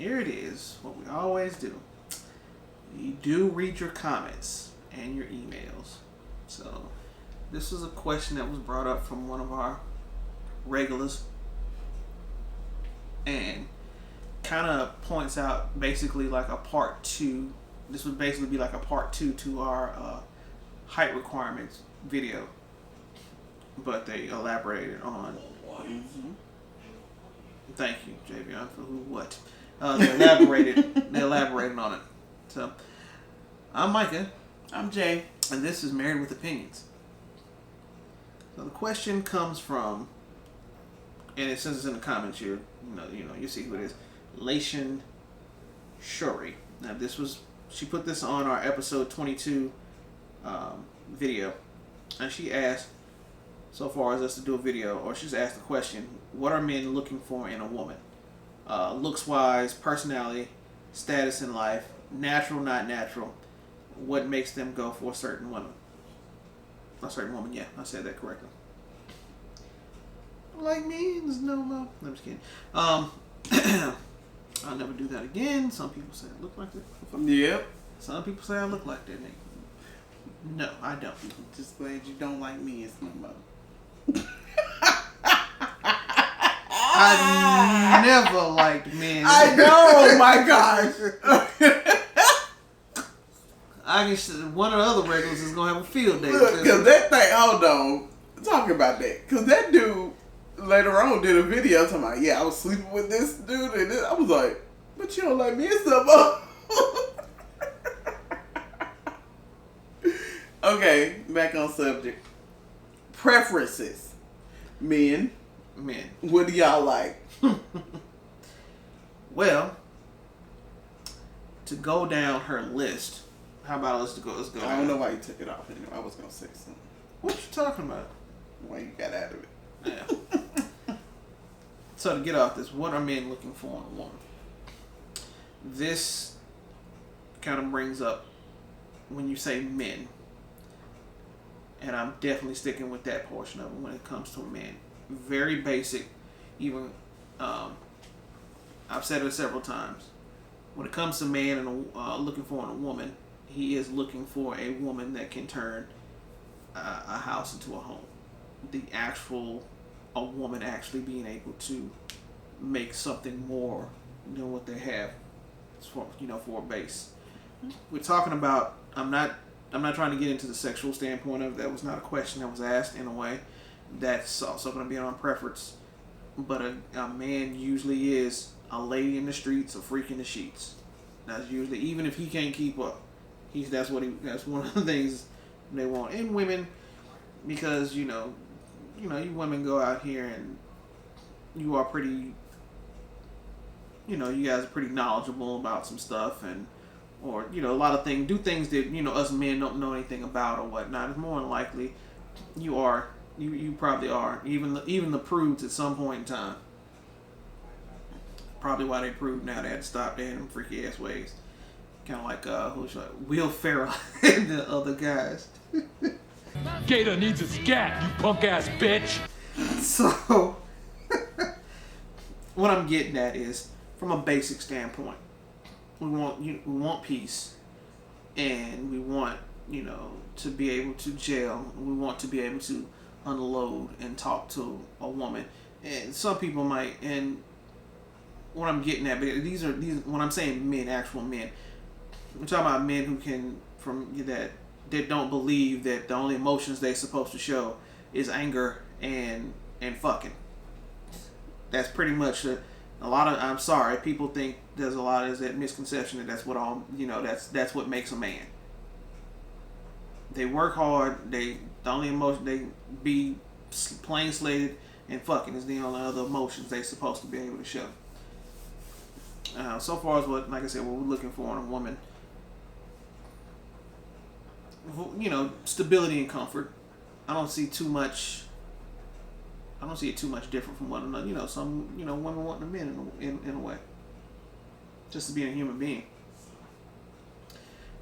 here it is. What we always do. We do read your comments and your emails. So, this was a question that was brought up from one of our regulars. And kind of points out basically like a part 2. This would basically be like a part 2 to our height requirements video. But they elaborated on. Mm-hmm. Thank you, Javion, for who, what. They elaborated on it. So, I'm Micah. I'm Jay. And this is Married with Opinions. So the question comes from, and it says it's in the comments here, you see who it is. Lation Shuri. Now she put this on our episode 22 video. And she asked, so far as us to do a video, or she's asked the question, what are men looking for in a woman? Looks wise, personality, status in life, natural, not natural. What makes them go for a certain woman? A certain woman, yeah, I said that correctly. Like me, there's no. I'm just kidding. I'll never do that again. Some people say I look like that. Yep. Some people say I look like that nigga. No, I don't. Just glad you don't like me as my mother. I never liked men. I know, my gosh. I guess one of the other regulars is gonna have a field day. Look, cause that thing, hold on, talk about that. Cause that dude later on did a video talking about, yeah, I was sleeping with this dude, and I was like, but you don't like me and stuff. Okay, back on subject. Preferences. Men. What do y'all like? Well, to go down her list, how about let's go I down. don't know why you took it off anyway. I was going to say something. What you talking about? Why you got out of it. Yeah. So to get off this, what are men looking for in a woman? This kind of brings up when you say men, and I'm definitely sticking with that portion of it when it comes to men. Very basic, even I've said it several times. When it comes to man and looking for in a woman, he is looking for a woman that can turn a house into a home. A woman actually being able to make something more than what they have for a base. We're talking about, I'm not trying to get into the sexual standpoint of it. That was not a question that was asked in a way. That's also going to be on preference. But a man usually is a lady in the streets, a freak in the sheets. That's usually, even if he can't keep up, that's one of the things they want in women, because you women go out here and you are pretty, you guys are pretty knowledgeable about some stuff, or a lot of things, do things that us men don't know anything about or whatnot. It's more than likely you probably are even the prudes at some point in time. Probably why they prude now. They had to stop their freaky ass ways. Kind of like Will Ferrell and the other guys. Gator needs a scat, you punk ass bitch. So, what I'm getting at is, from a basic standpoint, we want peace, and we want to be able to jail. We want to be able to unload and talk to a woman. And some people might, and what I'm getting at, but these when I'm saying men, actual men, we're talking about men who can, that don't believe that the only emotions they're supposed to show is anger and fucking. That's pretty much a lot of, I'm sorry, people think there's a lot of that misconception that that's what that's what makes a man. They work hard, the only emotion they be plain slated and fucking is the only other emotions they're supposed to be able to show. So far as what we're looking for in a woman, stability and comfort. I don't see it too much different from one another. Some women want the men in a way, just to be a human being.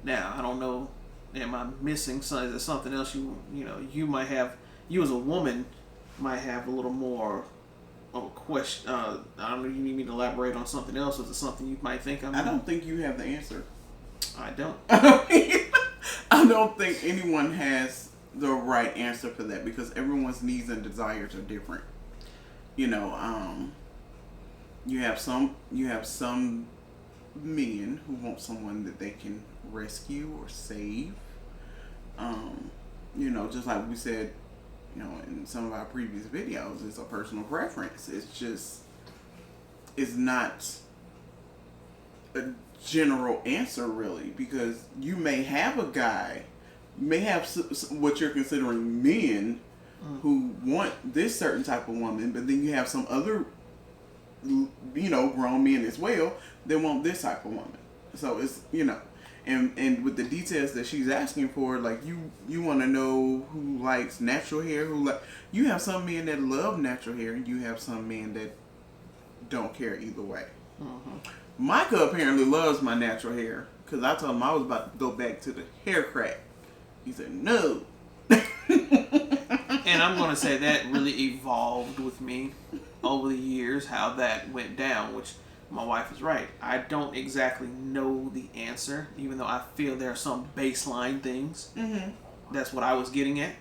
Now I don't know. Am I missing something? Is there something else you might have? You as a woman might have a little more of a question. I don't know if you need me to elaborate on something else. Or is it something you might think I don't think you have the answer. I don't. I don't think anyone has the right answer for that because everyone's needs and desires are different. You know, you have some men who want someone that they can rescue or save. You know, just like we said, you know, in some of our previous videos, it's a personal preference. It's not a general answer really, because you may have a guy, you may have what you're considering men who want this certain type of woman, but then you have some other, you know, grown men as well that want this type of woman. So it's, you know, and with the details that she's asking for, like you want to know who likes natural hair, you have some men that love natural hair, and you have some men that don't care either way. Micah apparently loves my natural hair because I told him I was about to go back to the hair crack. He said no. And I'm going to say that really evolved with me over the years, how that went down, which my wife is right. I don't exactly know the answer, even though I feel there are some baseline things. That's what I was getting at.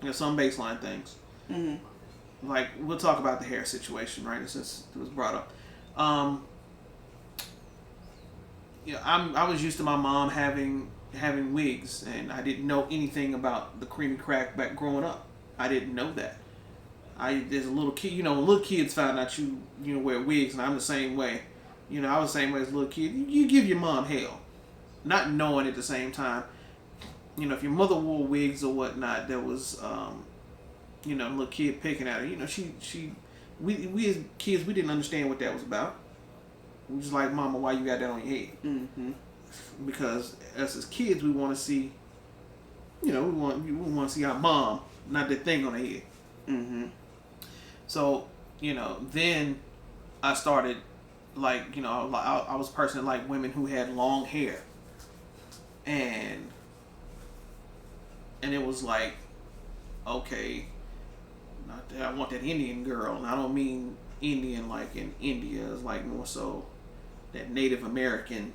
There's some baseline things. Like, we'll talk about the hair situation, right? Since it was brought up. I was used to my mom having wigs, and I didn't know anything about the creamy crack back growing up. I didn't know that. There's a little kid, you know, when little kids found out you wear wigs, and I'm the same way. You know, I was the same way as a little kid. You give your mom hell, not knowing at the same time. You know, if your mother wore wigs or whatnot, there was, you know, a little kid picking at her. You know, we as kids, we didn't understand what that was about. We just like, Mama, why you got that on your head? Because us as kids, we want to see, you know, we want to see our mom, not that thing on her head. So, you know, then I started, like, you know, I was a person that liked women who had long hair. And it was like, okay, not that I want that Indian girl. And I don't mean Indian like in India. It's like more so that Native American,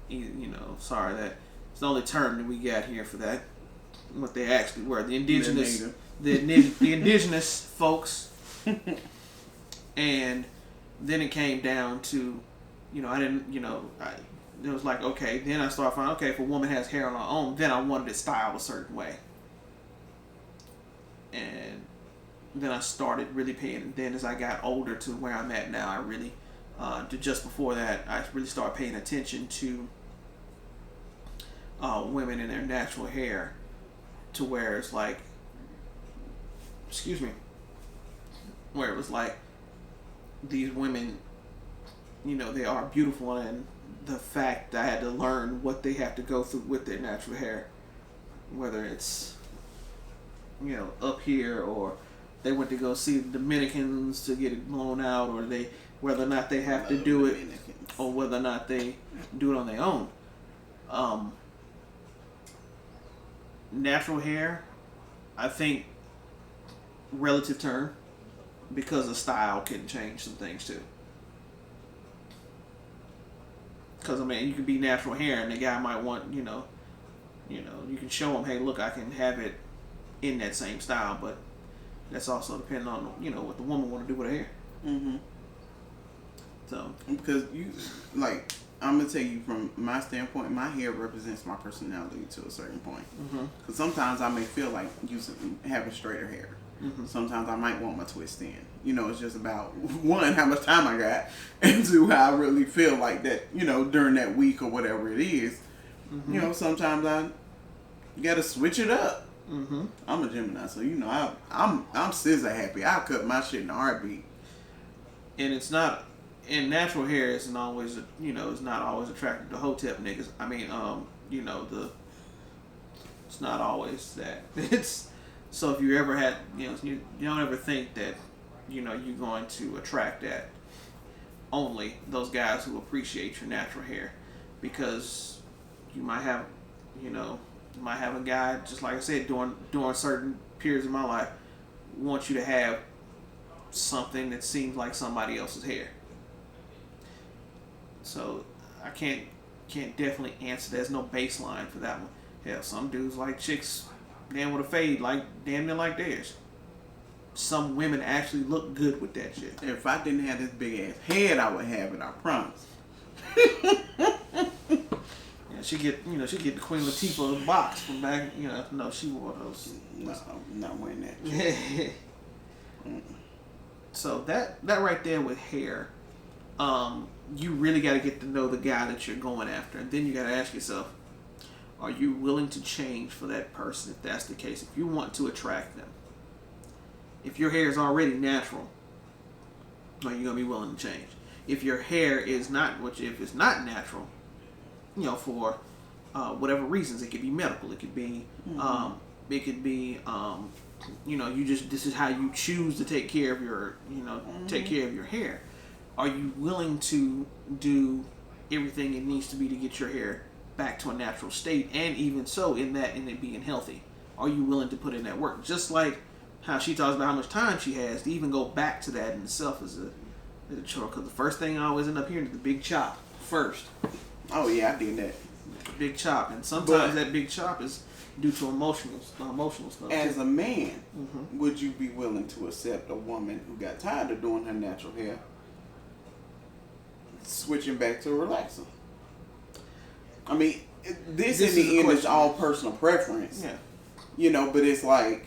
you know, sorry, that it's the only term that we got here for that. What they actually were. The indigenous, the indigenous folks. And then it came down to, you know, I didn't, you know, it was like, okay, then I started finding, okay, if a woman has hair on her own, then I wanted it styled a certain way. And then I started really paying, then as I got older to where I'm at now, I really, just before that, I really started paying attention to women and their natural hair, to where it's like, where it was like, these women, you know, they are beautiful, and the fact that I had to learn what they have to go through with their natural hair, whether it's, you know, up here, or they went to go see the Dominicans to get it blown out, or whether or not they have to do it, or whether or not they do it on their own. Natural hair, I think, relative term, because of style can change some things too. Because, I mean, you could be natural hair and the guy might want, you know, you can show him, hey, look, I can have it in that same style, but that's also depending on, you know, what the woman want to do with her hair. So, because I'm gonna tell you from my standpoint, my hair represents my personality to a certain point. Because sometimes I may feel like having straighter hair. Sometimes I might want my twist in. You know, it's just about, one, how much time I got, and two, how I really feel like that, you know, during that week or whatever it is. You know, sometimes you gotta switch it up. I'm a Gemini, so, you know, I'm scissor happy. I'll cut my shit in a heartbeat. And it's not, and natural hair isn't always, you know, it's not always attractive to hotep niggas. I mean, you know, it's not always that. It's, so if you ever had, you know, you don't ever think that, you know, you're going to attract that. Only those guys who appreciate your natural hair, because you might have, you know, a guy, just like I said, during certain periods of my life, want you to have something that seems like somebody else's hair. So I can't definitely answer. There's no baseline for that one. Hell, some dudes like chicks damn with a fade, like damn near like theirs. Some women actually look good with that shit. If I didn't have this big ass head, I would have it. I promise. Yeah, she get the Queen Latifah box from back. No, she wore those. No, I'm not wearing that. So that right there with hair, you really got to get to know the guy that you're going after, and then you got to ask yourself, are you willing to change for that person? If that's the case, if you want to attract them, if your hair is already natural, are you gonna be willing to change? If your hair is not, if it's not natural, for whatever reasons, it could be medical, it could be, this is how you choose to take care of your, take care of your hair. Are you willing to do everything it needs to be to get your hair back to a natural state, and even so, in it being healthy? Are you willing to put in that work? Just like how she talks about how much time she has to even go back to that in itself is a chore. Because the first thing I always end up hearing is the big chop first. Oh yeah, I did that. Big chop, and sometimes that big chop is due to emotional stuff. As a man, would you be willing to accept a woman who got tired of doing her natural hair, switching back to a relaxer? I mean, this in the end is all personal preference. Yeah. But it's like,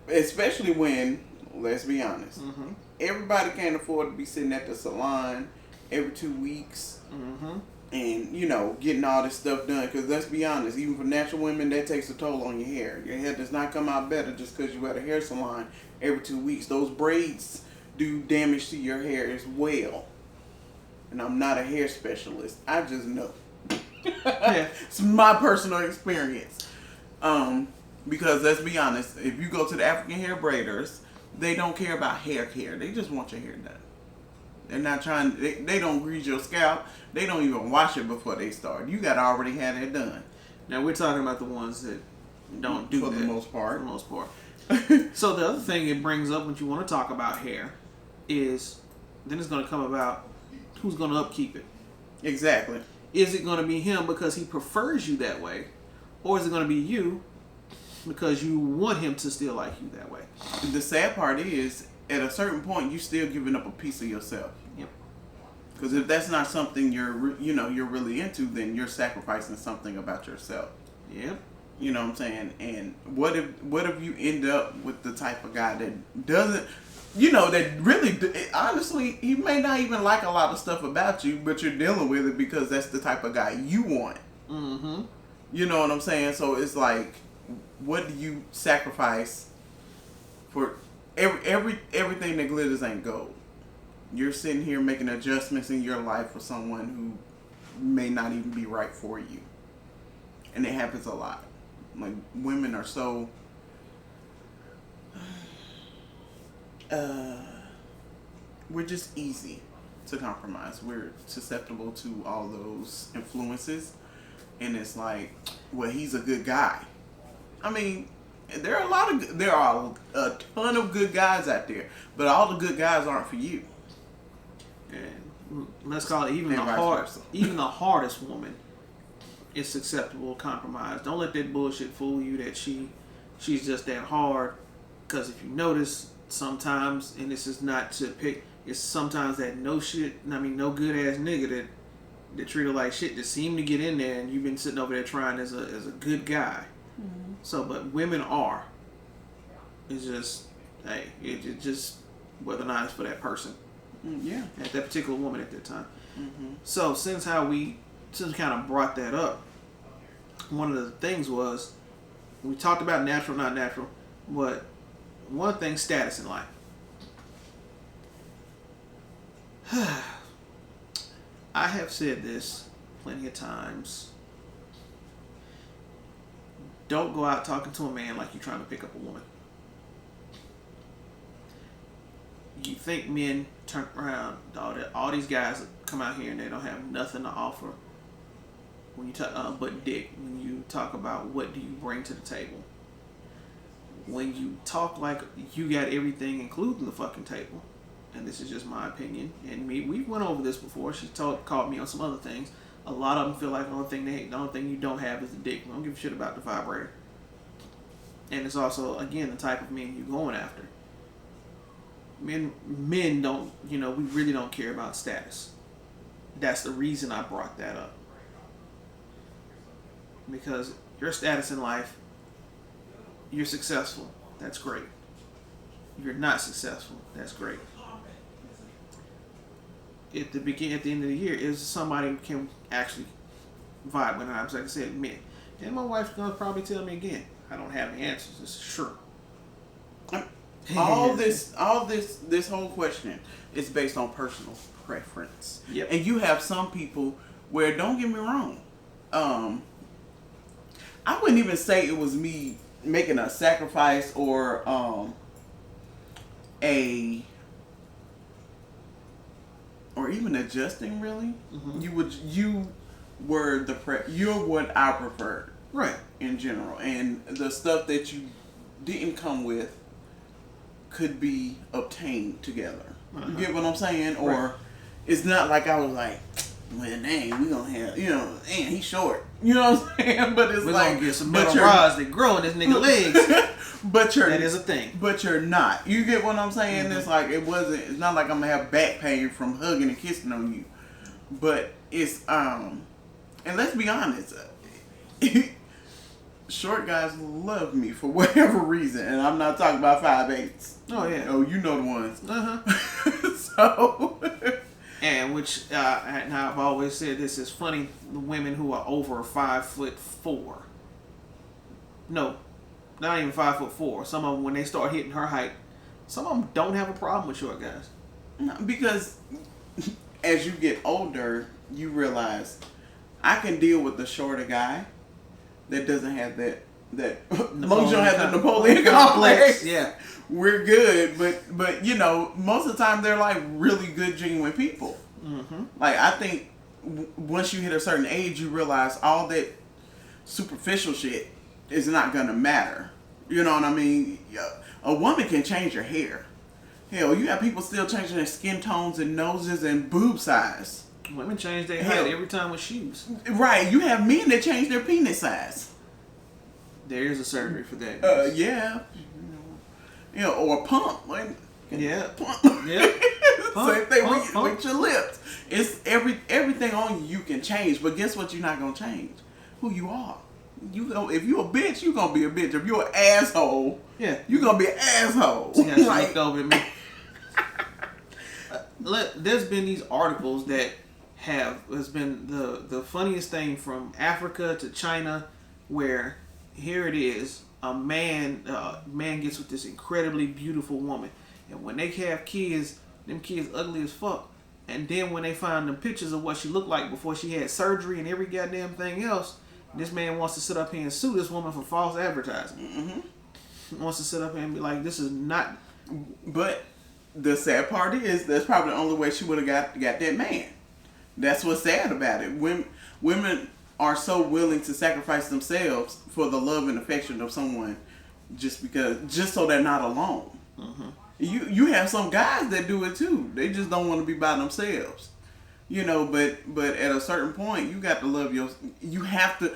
especially when, let's be honest, everybody can't afford to be sitting at the salon every 2 weeks and, getting all this stuff done. Because let's be honest, even for natural women, that takes a toll on your hair. Your hair does not come out better just because you at a hair salon every 2 weeks. Those braids do damage to your hair as well. And I'm not a hair specialist. I just know. It's my personal experience. Because let's be honest, if you go to the African hair braiders, they don't care about hair care. They just want your hair done. They're not trying. They don't grease your scalp. They don't even wash it before they start. You got to already have it done. Now we're talking about the ones that don't do that for the most part. For the most part. So the other thing it brings up when you want to talk about hair is then it's going to come about who's going to upkeep it. Exactly. Is it going to be him because he prefers you that way, or is it going to be you because you want him to still like you that way? The sad part is, at a certain point, you're still giving up a piece of yourself. Yep. Because if that's not something you're really into, then you're sacrificing something about yourself. Yep. You know what I'm saying? And what if you end up with the type of guy that doesn't, that really, honestly, he may not even like a lot of stuff about you, but you're dealing with it because that's the type of guy you want. Mm-hmm. You know what I'm saying? So it's like, what do you sacrifice for everything that glitters ain't gold? You're sitting here making adjustments in your life for someone who may not even be right for you. And it happens a lot. Like, women are so we're just easy to compromise. We're susceptible to all those influences, and it's like, well, he's a good guy. I mean, there are a ton of good guys out there, but all the good guys aren't for you. And let's call it even the hardest woman is susceptible to compromise. Don't let that bullshit fool you that she's just that hard. Because if you notice, sometimes, and this is not to pick, it's sometimes that no good ass nigga that treat her like shit, that seem to get in there, and you've been sitting over there trying as a good guy. Mm-hmm. So, but women are. It's just, hey, it's just whether or not it's for that person. Yeah. At that particular woman at that time. Mm-hmm. So, since we kind of brought that up, one of the things was, we talked about natural, not natural, but one thing, status in life. I have said this plenty of times. Don't go out talking to a man like you're trying to pick up a woman. You think men turn around, all these guys come out here and they don't have nothing to offer when you talk but dick. When you talk about what do you bring to the table, when you talk like you got everything, including the fucking table, and this is just my opinion, and we went over this before. She called me on some other things. A lot of them feel like the only thing you don't have is the dick. We don't give a shit about the vibrator. And it's also, again, the type of men you're going after. Men don't, we really don't care about status. That's the reason I brought that up. Because your status in life, you're successful, that's great. You're not successful, that's great. At the end of the year, is somebody who can actually vibe with times, like I said, men. And my wife's gonna probably tell me again, I don't have the answers. It's sure. All this whole question is based on personal preference. Yep. And you have some people where, don't get me wrong, I wouldn't even say it was me making a sacrifice or or even adjusting, really. Mm-hmm. You're what I preferred, right? In general, and the stuff that you didn't come with could be obtained together. You get what I'm saying? Or right. It's not like I was like, well, dang, we gonna have, he's short. You know what I'm saying? But it's we're like, gonna get some metal rods that grow in this nigga legs. That is a thing. But you're not. You get what I'm saying? Mm-hmm. It's like, it's not like I'm gonna have back pain from hugging and kissing on you. But it's, and let's be honest, short guys love me for whatever reason, and I'm not talking about 5'8". Oh yeah. Oh, you know the ones. So. And which, now I've always said this is funny. The women who are over 5'4". No, not even 5'4". Some of them, when they start hitting her height, some of them don't have a problem with short guys. No, because as you get older, you realize I can deal with the shorter guy that doesn't have that as long as you don't have the Napoleon complex, yeah, we're good. But most of the time they're like really good, genuine people. Mm-hmm. Like, I think once you hit a certain age, you realize all that superficial shit is not gonna matter. You know what I mean? A woman can change her hair. Hell, you have people still changing their skin tones and noses and boob size. Women change their height every time with shoes. Right. You have men that change their penis size. There is a surgery for that. Yeah. Or pump. Yeah. Pump. Yeah. Same thing with your lips. It's everything on you can change, but guess what? You're not gonna change who you are. If you a bitch, you gonna be a bitch. If you're an asshole, yeah, you gonna be an asshole. So you looked over at me. There's been these articles that has been the funniest thing from Africa to China, where here it is, a man gets with this incredibly beautiful woman, and when they have kids, them kids ugly as fuck. And then when they find them pictures of what she looked like before she had surgery and every goddamn thing else, this man wants to sit up here and sue this woman for false advertising. Mm-hmm. He wants to sit up here and be like, this is not. But the sad part is that's probably the only way she would have got that man. That's what's sad about it. Women are so willing to sacrifice themselves for the love and affection of someone just so they're not alone. Mm-hmm. You have some guys that do it too. They just don't want to be by themselves. But at a certain point, you got to love you have to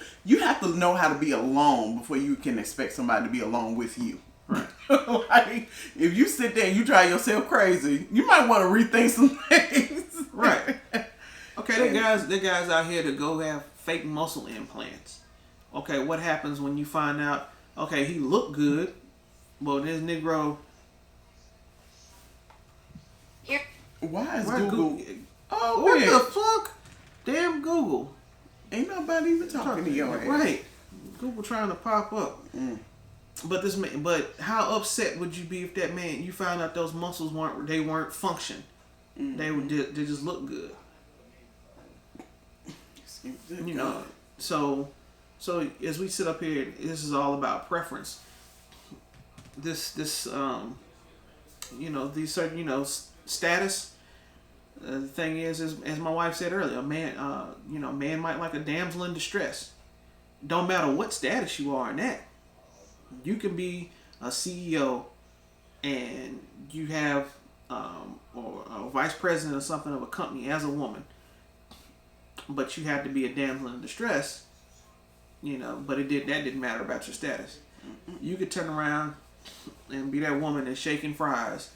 know how to be alone before you can expect somebody to be alone with you. Right. Like, if you sit there and you drive yourself crazy, you might want to rethink some things. Right. Okay, the guys out here that go have fake muscle implants. Okay, what happens when you find out, okay, he looked good, but this Negro. Why is Google? Oh, what the fuck? Damn Google. Ain't nobody even talking to your ass. Right. Google trying to pop up. Mm. But how upset would you be if that man, you found out those muscles weren't function? Mm-hmm. They just look good. So as we sit up here, this is all about preference. These certain, status. The thing is, as my wife said earlier, a man might like a damsel in distress. Don't matter what status you are in that. You can be a CEO and you have or a vice president or something of a company as a woman, but you had to be a damsel in distress, but that didn't matter about your status. You could turn around and be that woman that's shaking fries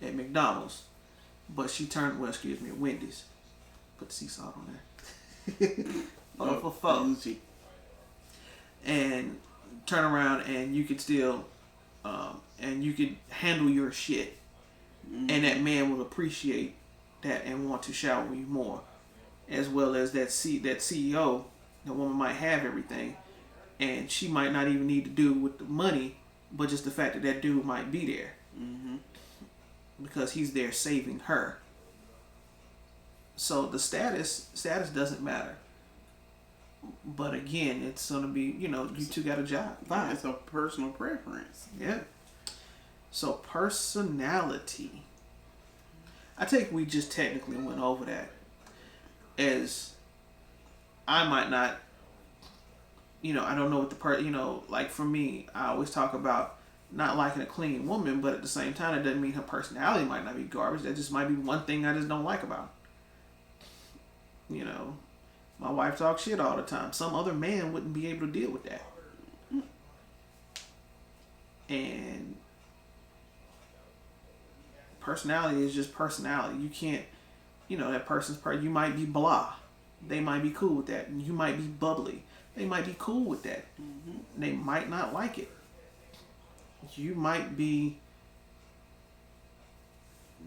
at McDonald's, but she turned, at Wendy's. Put the sea salt on there. For folks. And turn around and you could still, and you could handle your shit. And that man will appreciate that and want to shower you more. As well as that CEO, the woman might have everything, and she might not even need to do with the money, but just the fact that that dude might be there. Because he's there saving her. So the status doesn't matter. But again, it's going to be, you two got a job. Fine. It's a personal preference. Yeah. So personality. I think we just technically went over that. As I might not, I don't know what like for me, I always talk about not liking a clean woman, but at the same time, it doesn't mean her personality might not be garbage. That just might be one thing I just don't like about her. My wife talks shit all the time. Some other man wouldn't be able to deal with that. And personality is just personality. You can't, that person's you might be blah. They might be cool with that. You might be bubbly. They might be cool with that. They might not like it. You might be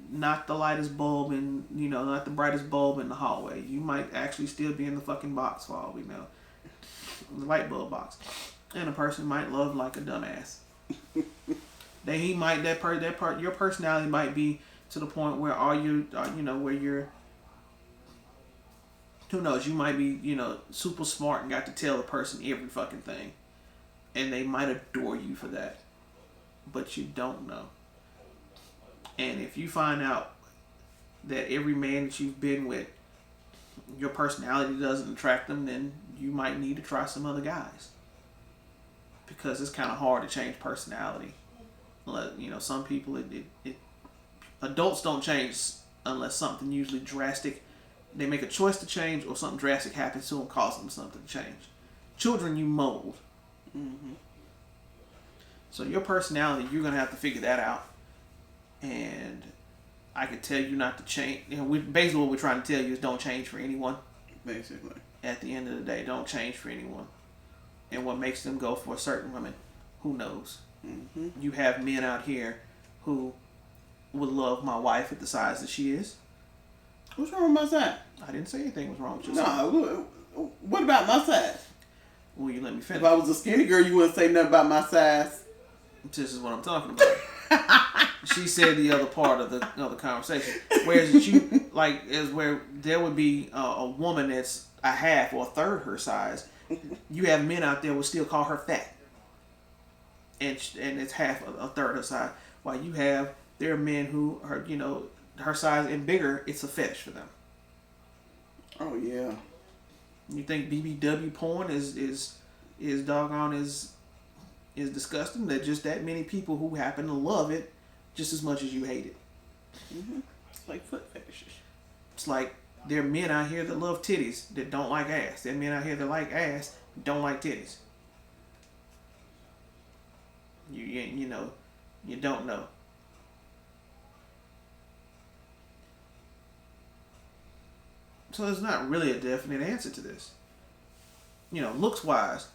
not the lightest bulb in, not the brightest bulb in the hallway. You might actually still be in the fucking box for all we know. The light bulb box. And a person might love like a dumbass. Your personality might be to the point where where you're, who knows, you might be, super smart and got to tell a person every fucking thing. And they might adore you for that. But you don't know. And if you find out that every man that you've been with, your personality doesn't attract them, then you might need to try some other guys. Because it's kind of hard to change personality. Some people, adults don't change unless something usually drastic. They make a choice to change or something drastic happens to them, cause them something to change. Children, you mold. So your personality, you're going to have to figure that out. And I could tell you not to change. Basically what we're trying to tell you is don't change for anyone. Basically. At the end of the day, don't change for anyone. And what makes them go for a certain woman, who knows? You have men out here who would love my wife at the size that she is. What's wrong with my size? I didn't say anything was wrong with you. No, what about my size? Will you let me finish? If I was a skinny girl, you wouldn't say nothing about my size. This is what I'm talking about. She said the other part of the conversation. Whereas is where there would be a woman that's a half or a third her size. You have men out there who still call her fat. And it's half a third her size. While there are men who are, her size and bigger, it's a fetish for them. Oh yeah. You think BBW porn is doggone is disgusting? That just that many people who happen to love it just as much as you hate it. It's like foot fetishes. It's like there are men out here that love titties that don't like ass. There are men out here that like ass don't like titties. You don't know. So there's not really a definite answer to this. Looks wise,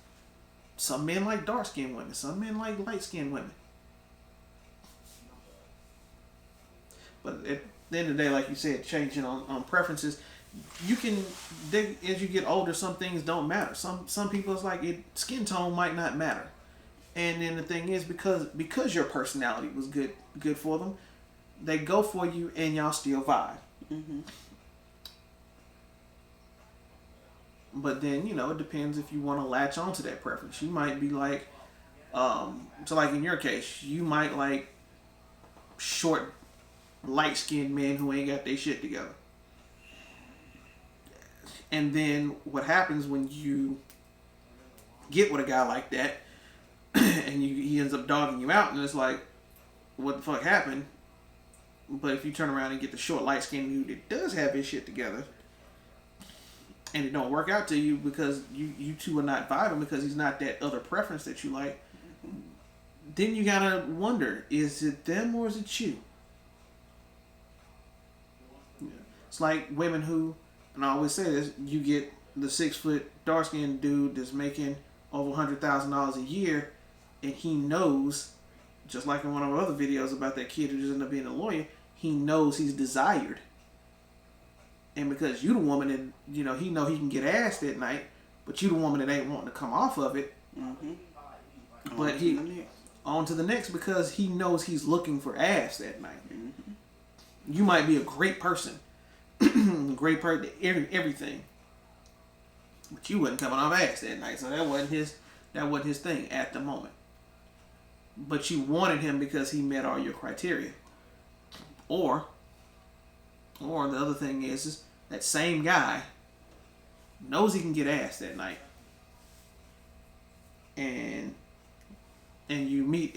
some men like dark skinned women, some men like light skinned women. But at the end of the day, like you said, changing on preferences, as you get older, some things don't matter. Some people, it's like skin tone might not matter. And then the thing is, because your personality was good for them, they go for you and y'all still vibe. But then, it depends if you want to latch onto that preference. You might be like, so like in your case, you might like short, light-skinned men who ain't got their shit together. And then what happens when you get with a guy like that, and he ends up dogging you out, and it's like, what the fuck happened? But if you turn around and get the short, light-skinned dude that does have his shit together, and it don't work out to you because you two are not vibing because he's not that other preference that you like, then you gotta wonder, is it them or is it you? It's like women who, and I always say this, you get the 6-foot dark-skinned dude that's making over $100,000 a year, and he knows, just like in one of our other videos about that kid who just ended up being a lawyer, he knows he's desired. And because you the woman and he know he can get ass that night, but you the woman that ain't wanting to come off of it. Mm-hmm. But on to the next because he knows he's looking for ass that night. Mm-hmm. You might be a great person, everything, but you wasn't coming off ass that night, so that wasn't his thing at the moment. But you wanted him because he met all your criteria. Or the other thing is that same guy knows he can get ass that night. And you meet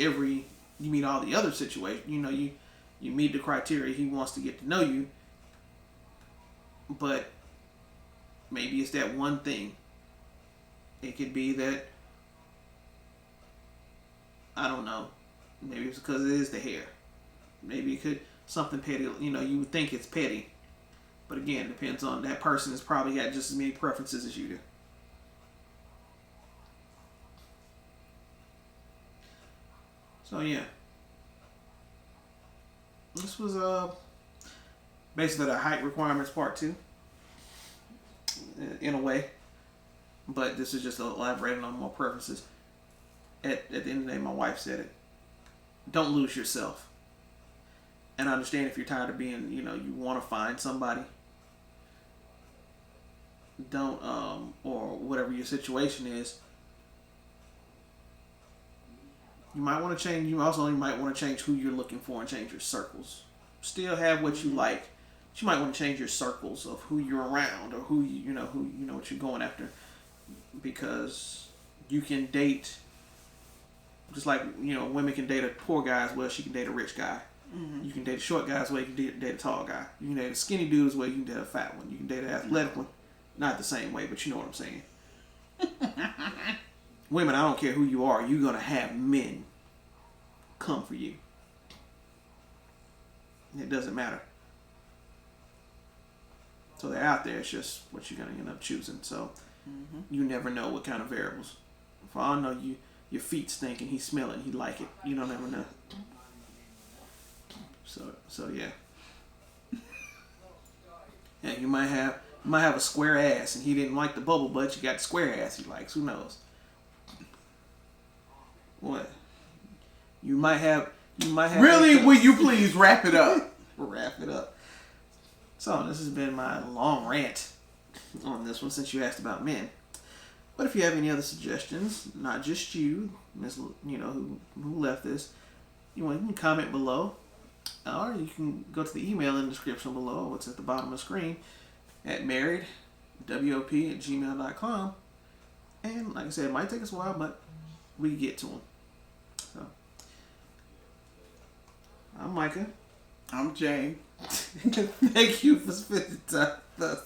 all the other situations. You meet the criteria. He wants to get to know you. But maybe it's that one thing. It could be that, I don't know. Maybe it's because it is the hair. Maybe it could something petty. You would think it's petty, but again, it depends on that person. Has probably got just as many preferences as you do. So yeah, this was basically the height requirements part 2, in a way, but this is just elaborating on more preferences. At the end of the day, my wife said it. Don't lose yourself. And I understand if you're tired of being, you want to find somebody. Don't, or whatever your situation is. You might want to change. You might want to change who you're looking for and change your circles. Still have what you like. But you might want to change your circles of who you're around or who what you're going after, because you can date. Just like, women can date a poor guy as well as she can date a rich guy. Mm-hmm. You can date a short guy as well as you can date a tall guy. You can date a skinny dude as well as you can date a fat one. You can date an athletic one. Not the same way, but you know what I'm saying. Women, I don't care who you are, you're going to have men come for you. It doesn't matter. So they're out there, it's just what you're going to end up choosing. So you never know what kind of variables. For all I know, your feet stink and he smell it and he like it. You don't ever know. So yeah. Yeah, you might have a square ass and he didn't like the bubble butt. You got the square ass he likes. Who knows? What? You might have. Really? Will you please wrap it up? Wrap it up. So this has been my long rant on this one since you asked about men. But if you have any other suggestions, not just you, who left this, you can comment below, or you can go to the email in the description below, what's at the bottom of the screen, at marriedwop@gmail.com. And like I said, it might take us a while, but we get to them. So, I'm Micah. I'm Jay. Thank you for spending time with us.